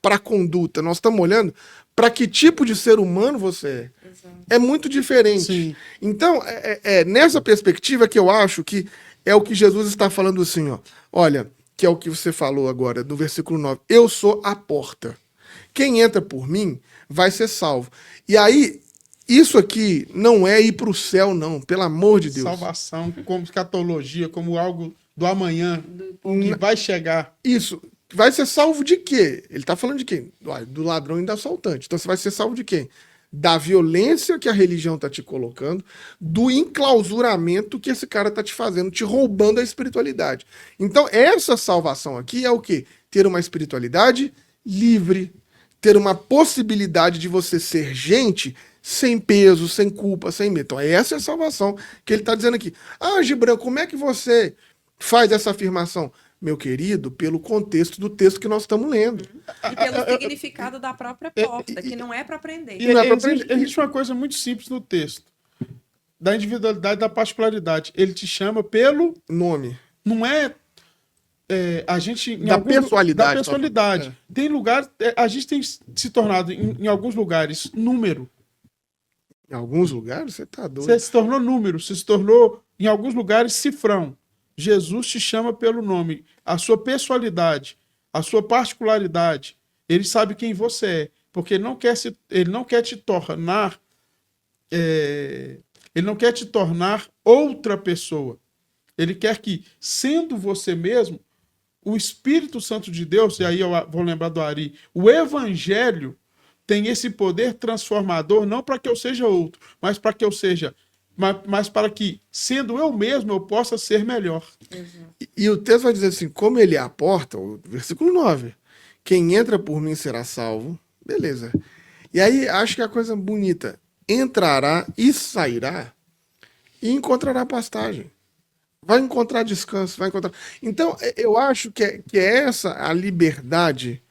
a conduta, nós estamos olhando para que tipo de ser humano você é. Exato. É muito diferente. Sim. Então, nessa perspectiva que eu acho que é o que Jesus está falando assim, ó. Olha, que é o que você falou agora, do versículo 9. Eu sou a porta. Quem entra por mim vai ser salvo. E aí, isso aqui não é ir para o céu, não. Pelo amor de Deus. Salvação, como escatologia, como algo do amanhã, que vai chegar. Isso. Vai ser salvo de quê? Ele está falando de quem? Do ladrão e do assaltante. Então você vai ser salvo de quem? Da violência que a religião está te colocando, do enclausuramento que esse cara está te fazendo, te roubando a espiritualidade. Então essa salvação aqui é o quê? Ter uma espiritualidade livre, ter uma possibilidade de você ser gente sem peso, sem culpa, sem medo. Então essa é a salvação que ele está dizendo aqui. Ah, Gibran, como é que você faz essa afirmação? Meu querido, pelo contexto do texto que nós estamos lendo. E pelo significado da própria porta, que não é para aprender. Existe uma coisa muito simples no texto. Da individualidade, da particularidade. Ele te chama pelo nome. Não é a gente... Pessoalidade. Da personalidade. Tem lugar... a gente tem se tornado, em alguns lugares, número. Em alguns lugares? Você tá doido. Você se tornou número. Você se tornou, em alguns lugares, cifrão. Jesus te chama pelo nome, a sua pessoalidade, a sua particularidade. Ele sabe quem você é, porque ele não quer te tornar Ele não quer te tornar outra pessoa. Ele quer que, sendo você mesmo, o Espírito Santo de Deus, e aí eu vou lembrar do Ari, o Evangelho tem esse poder transformador, não para que eu seja outro, mas para que eu seja, mas para que, sendo eu mesmo, eu possa ser melhor. E o texto vai dizer assim, como ele é a porta, o versículo 9, quem entra por mim será salvo, beleza. E aí, acho que a coisa bonita, entrará e sairá e encontrará pastagem. Vai encontrar descanso, vai encontrar... Então, eu acho que é essa a liberdade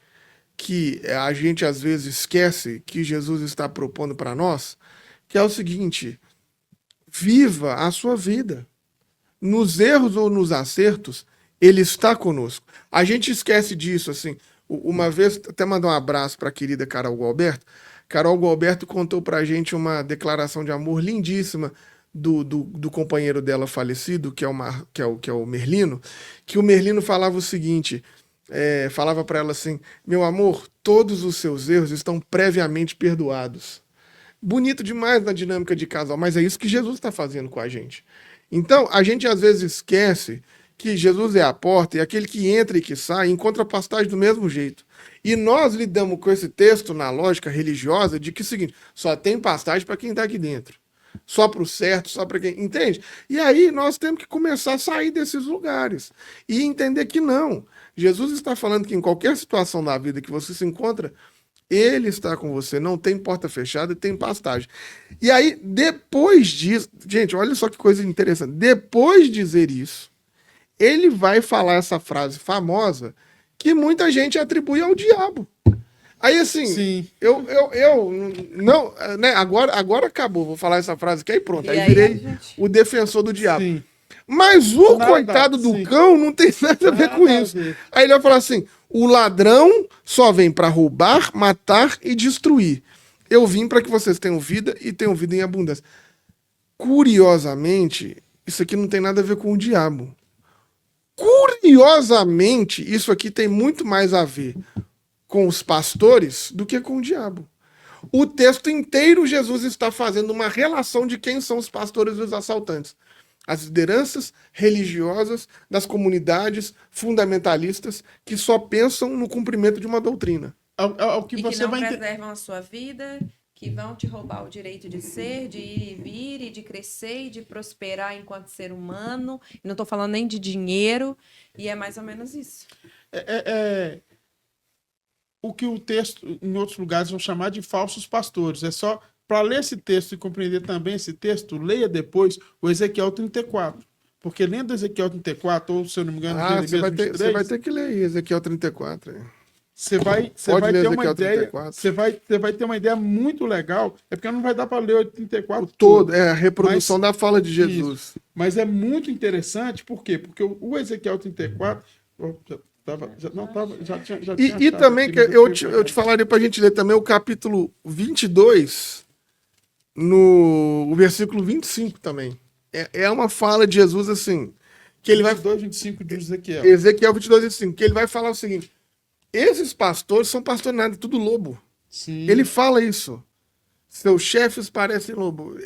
que a gente às vezes esquece que Jesus está propondo para nós, que é o seguinte, viva a sua vida. Nos erros ou nos acertos, ele está conosco. A gente esquece disso, assim. Uma vez, até mandar um abraço para a querida Carol Gualberto. Carol Gualberto contou para a gente uma declaração de amor lindíssima do companheiro dela falecido, que é o Merlino, que o Merlino falava o seguinte, falava para ela assim, meu amor, todos os seus erros estão previamente perdoados. Bonito demais na dinâmica de casal, mas é isso que Jesus está fazendo com a gente. Então, a gente às vezes esquece que Jesus é a porta e aquele que entra e que sai encontra pastagem do mesmo jeito. E nós lidamos com esse texto na lógica religiosa de que é o seguinte, só tem pastagem para quem está aqui dentro. Só para o certo, só para quem... Entende? E aí nós temos que começar a sair desses lugares e entender que não. Jesus está falando que em qualquer situação da vida que você se encontra, ele está com você, não tem porta fechada e tem pastagem. E aí, depois disso... Gente, olha só que coisa interessante. Depois de dizer isso, ele vai falar essa frase famosa que muita gente atribui ao diabo. Aí, assim, Sim. eu não, né, agora acabou, vou falar essa frase aqui, aí pronto, E aí aí, virei gente? o defensor do diabo. Sim. Mas o Nada, coitado do sim. cão não tem nada a ver Nada com a isso. ver. Aí ele vai falar assim, o ladrão só vem para roubar, matar e destruir. Eu vim para que vocês tenham vida e tenham vida em abundância. Curiosamente, isso aqui não tem nada a ver com o diabo. Curiosamente, isso aqui tem muito mais a ver com os pastores do que com o diabo. O texto inteiro, Jesus está fazendo uma relação de quem são os pastores e os assaltantes. As lideranças religiosas das comunidades fundamentalistas que só pensam no cumprimento de uma doutrina. Ao que E que você não vai preservam a sua vida, que vão te roubar o direito de ser, de ir e vir, e de crescer, e de prosperar enquanto ser humano. E não estou falando nem de dinheiro, e é mais ou menos isso. O que o texto, em outros lugares, vão chamar de falsos pastores. É só, para ler esse texto e compreender também esse texto, leia depois o Ezequiel 34. Porque lendo Ezequiel 34, ou se eu não me engano, Você vai 23, ter que ler aí, Ezequiel 34. você vai Pode ler ter uma Ezequiel ideia, 34. você vai ter uma ideia muito legal. É porque não vai dar para ler o 34 Todo, a reprodução Mas- da fala de Jesus. Isso. Mas é muito interessante, por quê? Porque o Ezequiel 34... Já tinha E achado também, aqui, que mas eu te falaria pra gente ler também o capítulo 22, o versículo 25 também. É uma fala de Jesus assim, que ele vai... 22, 25 de Ezequiel. Ezequiel 22, 25, que ele vai falar o seguinte, esses pastores são pastores nada, tudo lobo. Sim. Ele fala isso. Seus chefes parecem lobo.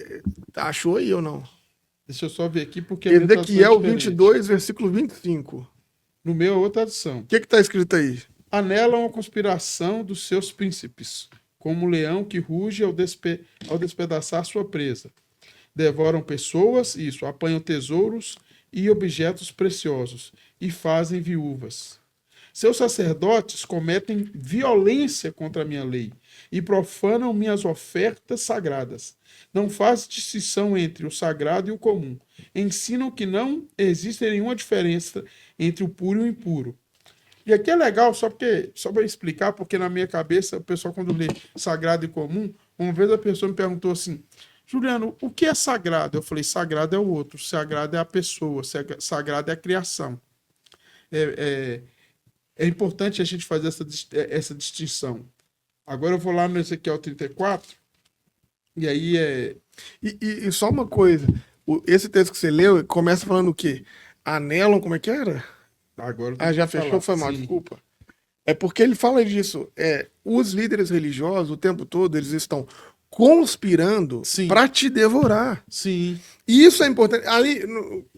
Achou aí ou não? Deixa eu só ver aqui, porque a minha tradução é Ezequiel diferente. 22, versículo 25. No meu é outra tradução. O que está escrito aí? Anelam a conspiração dos seus príncipes, como um leão que ruge ao despedaçar sua presa. Devoram pessoas, apanham tesouros e objetos preciosos, e fazem viúvas. Seus sacerdotes cometem violência contra a minha lei, e profanam minhas ofertas sagradas. Não fazem distinção entre o sagrado e o comum. Ensinam que não existe nenhuma diferença entre o puro e o impuro. E aqui é legal, só para explicar, porque na minha cabeça, o pessoal quando lê sagrado e comum, uma vez a pessoa me perguntou assim, Juliano, o que é sagrado? Eu falei, sagrado é o outro, sagrado é a pessoa, sagrado é a criação. É importante a gente fazer essa distinção. Agora eu vou lá no Ezequiel 34, e aí E só uma coisa, esse texto que você leu começa falando o quê? Anelam, como é que era? Agora eu tenho Já que falar. fechou? Foi mal, Sim. desculpa. É porque ele fala disso. Os líderes religiosos, o tempo todo, eles estão conspirando para te devorar. Sim. E isso é importante.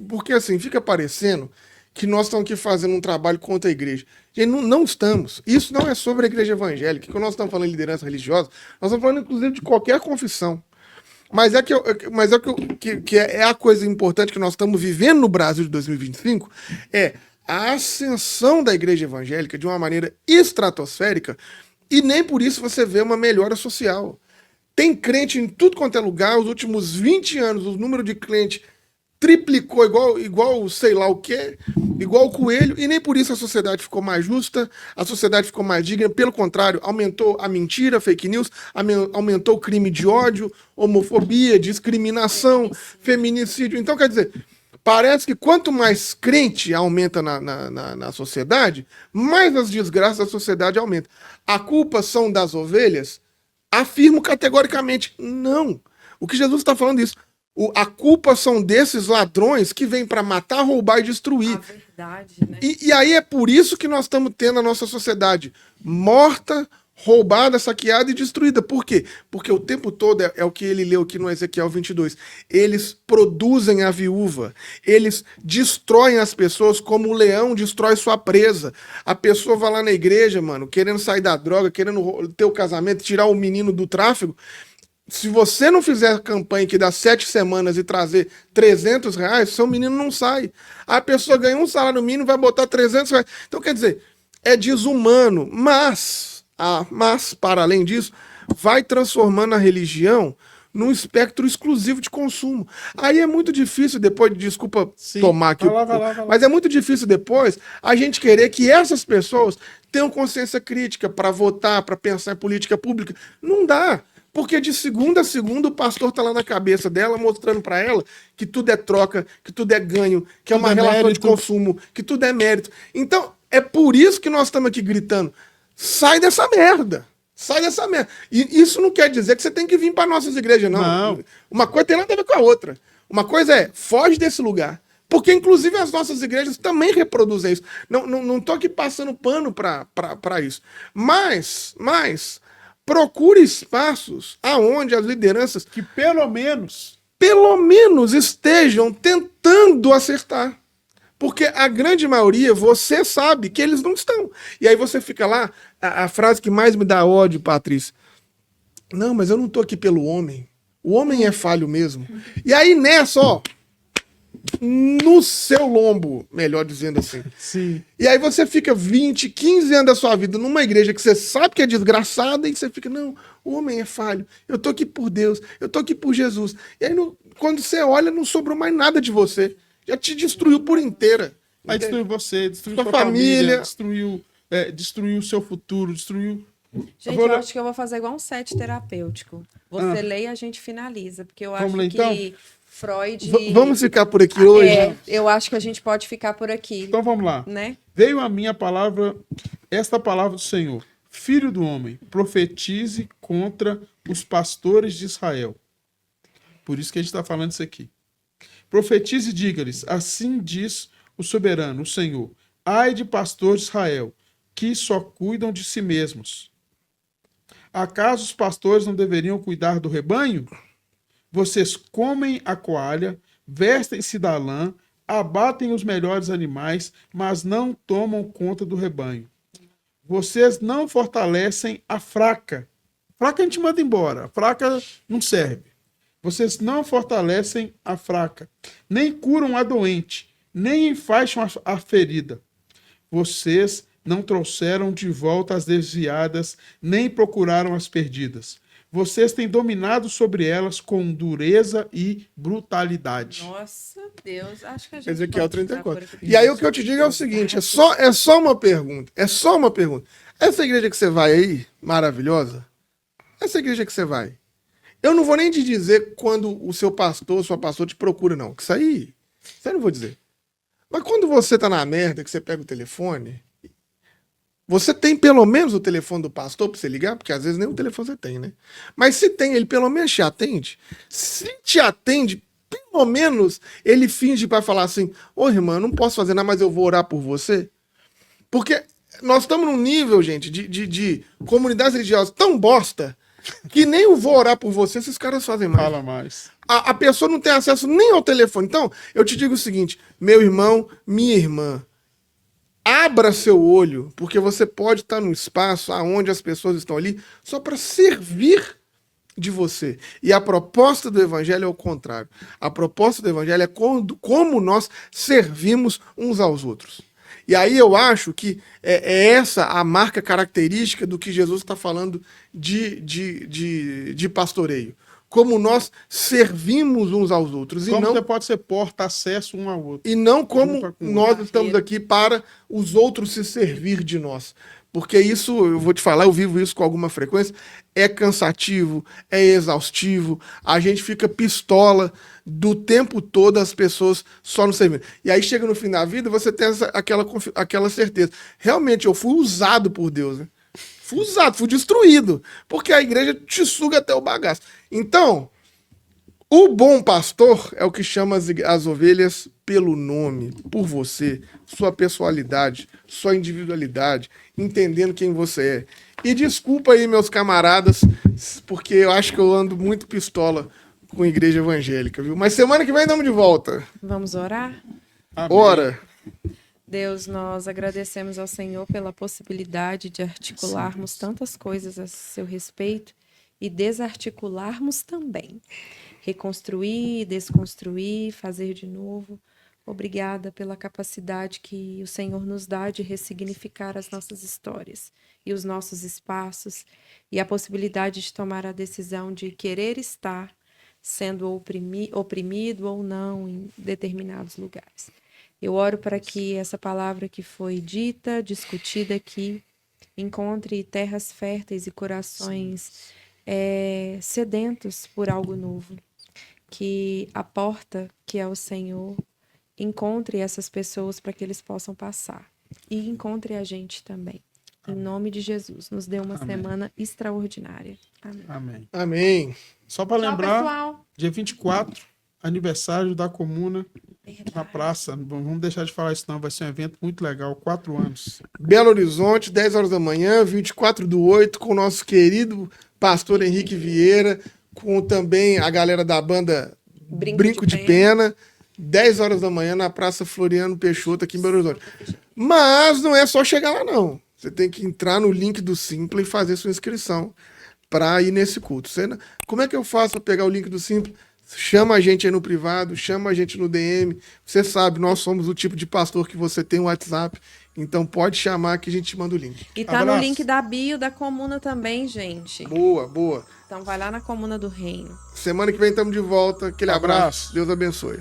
Porque assim, fica parecendo que nós estamos aqui fazendo um trabalho contra a igreja. Gente, não estamos. Isso não é sobre a igreja evangélica. Quando nós estamos falando de liderança religiosa, nós estamos falando, inclusive, de qualquer confissão. Mas é a coisa importante que nós estamos vivendo no Brasil de 2025, é a ascensão da igreja evangélica de uma maneira estratosférica, e nem por isso você vê uma melhora social. Tem crente em tudo quanto é lugar. Os últimos 20 anos, o número de crentes triplicou igual sei lá o quê, igual o coelho, e nem por isso a sociedade ficou mais justa, a sociedade ficou mais digna. Pelo contrário, aumentou a mentira, fake news, aumentou o crime de ódio, homofobia, discriminação, feminicídio. Então, quer dizer, parece que quanto mais crente aumenta na sociedade, mais as desgraças da sociedade aumentam. A culpa são das ovelhas? Afirmo categoricamente, não. O que Jesus está falando é isso. A culpa são desses ladrões que vêm para matar, roubar e destruir. A verdade, né? E aí é por isso que nós estamos tendo a nossa sociedade morta, roubada, saqueada e destruída. Por quê? Porque o tempo todo é o que ele leu aqui no Ezequiel 22. Eles produzem a viúva. Eles destroem as pessoas como o leão destrói sua presa. A pessoa vai lá na igreja, mano, querendo sair da droga, querendo ter o casamento, tirar o menino do tráfico. Se você não fizer a campanha que dá 7 semanas e trazer R$300, seu menino não sai. A pessoa ganha um salário mínimo, vai botar R$300. Então, quer dizer, é desumano. Mas, para além disso, vai transformando a religião num espectro exclusivo de consumo. Aí é muito difícil depois, desculpa tomar aqui, vai lá. mas é muito difícil depois a gente querer que essas pessoas tenham consciência crítica para votar, para pensar em política pública. Não dá. Porque de segunda a segunda o pastor tá lá na cabeça dela, mostrando para ela que tudo é troca, que tudo é ganho, que é uma relação de consumo, que tudo é mérito. Então, é por isso que nós estamos aqui gritando, sai dessa merda. Sai dessa merda. E isso não quer dizer que você tem que vir para nossas igrejas, não. Uma coisa tem nada a ver com a outra. Uma coisa é, foge desse lugar. Porque, inclusive, as nossas igrejas também reproduzem isso. Não tô aqui passando pano para isso. Mas procure espaços aonde as lideranças que pelo menos estejam tentando acertar. Porque a grande maioria, você sabe que eles não estão. E aí você fica lá, a frase que mais me dá ódio, Patrícia. Não, mas eu não tô aqui pelo homem. O homem é falho mesmo. E aí nessa, ó, no seu lombo, melhor dizendo assim. Sim. E aí você fica 20, 15 anos da sua vida numa igreja que você sabe que é desgraçada e você fica, não, o homem é falho, eu tô aqui por Deus, eu tô aqui por Jesus. E aí quando você olha, não sobrou mais nada de você. Já te destruiu por inteira. Aí destruiu você, destruiu sua sua família, destruiu o seu futuro, destruiu... Gente, eu acho que eu vou fazer igual um set terapêutico. Você lê e a gente finaliza, porque eu acho ler, que... então? Freud... Vamos ficar por aqui hoje? Eu acho que a gente pode ficar por aqui. Então vamos lá. Né? Veio a minha palavra, esta palavra do Senhor. Filho do homem, profetize contra os pastores de Israel. Por isso que a gente está falando isso aqui. Profetize e diga-lhes, assim diz o soberano, o Senhor. Ai de pastores de Israel, que só cuidam de si mesmos. Acaso os pastores não deveriam cuidar do rebanho? Vocês comem a coalha, vestem-se da lã, abatem os melhores animais, mas não tomam conta do rebanho. Vocês não fortalecem a fraca. Fraca a gente manda embora, a fraca não serve. Vocês não fortalecem a fraca, nem curam a doente, nem enfaixam a ferida. Vocês não trouxeram de volta as desviadas, nem procuraram as perdidas. Vocês têm dominado sobre elas com dureza e brutalidade. Nossa, Deus, acho que a gente Ezequiel 34. E aí o que eu te digo é o seguinte, é só uma pergunta, Essa igreja que você vai aí, maravilhosa, essa igreja que você vai, eu não vou nem te dizer quando o seu pastor, sua pastora te procura, não. Que isso aí eu não vou dizer. Mas quando você tá na merda, que você pega o telefone, você tem pelo menos o telefone do pastor pra você ligar? Porque às vezes nem o telefone você tem, né? Mas se tem, ele pelo menos te atende. Se te atende, pelo menos ele finge pra falar assim, ô irmã, eu não posso fazer nada, mas eu vou orar por você. Porque nós estamos num nível, gente, de comunidades religiosas tão bosta que nem o vou orar por você, esses caras fazem mais. Fala mais. A pessoa não tem acesso nem ao telefone. Então, eu te digo o seguinte, meu irmão, minha irmã, abra seu olho, porque você pode estar num espaço onde as pessoas estão ali só para servir de você. E a proposta do evangelho é o contrário. A proposta do evangelho é como nós servimos uns aos outros. E aí eu acho que é essa a marca característica do que Jesus está falando de pastoreio. Como nós servimos uns aos outros. Como e não, você pode ser porta, acesso um ao outro. E não como Junto com nós estamos aqui para os outros se servir de nós. Porque isso, eu vou te falar, eu vivo isso com alguma frequência, é cansativo, é exaustivo, a gente fica pistola do tempo todo as pessoas só nos servindo. E aí chega no fim da vida, você tem aquela certeza. Realmente, eu fui usado por Deus, né? Fui usado, fui destruído, porque a igreja te suga até o bagaço. Então, o bom pastor é o que chama as ovelhas pelo nome, por você, sua pessoalidade, sua individualidade, entendendo quem você é. E desculpa aí, meus camaradas, porque eu acho que eu ando muito pistola com igreja evangélica, viu? Mas semana que vem estamos de volta. Vamos orar? Amém. Ora. Deus, nós agradecemos ao Senhor pela possibilidade de articularmos tantas coisas a seu respeito e desarticularmos também. Reconstruir, desconstruir, fazer de novo. Obrigada pela capacidade que o Senhor nos dá de ressignificar as nossas histórias e os nossos espaços e a possibilidade de tomar a decisão de querer estar sendo oprimido ou não em determinados lugares. Eu oro para que essa palavra que foi dita, discutida aqui, encontre terras férteis e corações sedentos por algo novo. Que a porta, que é o Senhor, encontre essas pessoas para que eles possam passar. E encontre a gente também. Em nome de Jesus. Nos dê uma semana extraordinária. Amém. Amém. Amém. Só para Tchau, lembrar, pessoal. dia 24, aniversário da comuna na praça. Não vamos deixar de falar isso não, vai ser um evento muito legal, 4 anos. Belo Horizonte, 10 horas da manhã, 24/8, com o nosso querido pastor Henrique Vieira, com também a galera da banda Brinco de Pena, 10 horas da manhã na Praça Floriano Peixoto, aqui em Belo Horizonte. Mas não é só chegar lá, não. Você tem que entrar no link do Simpla e fazer sua inscrição para ir nesse culto. Como é que eu faço para pegar o link do Simpla? Chama a gente aí no privado, chama a gente no DM. Você sabe, nós somos o tipo de pastor que você tem um WhatsApp. Então pode chamar que a gente manda o link. E tá no link da bio da comuna também, gente. Boa, boa. Então vai lá na Comuna do Reino. Semana que vem estamos de volta. Aquele abraço. Deus abençoe.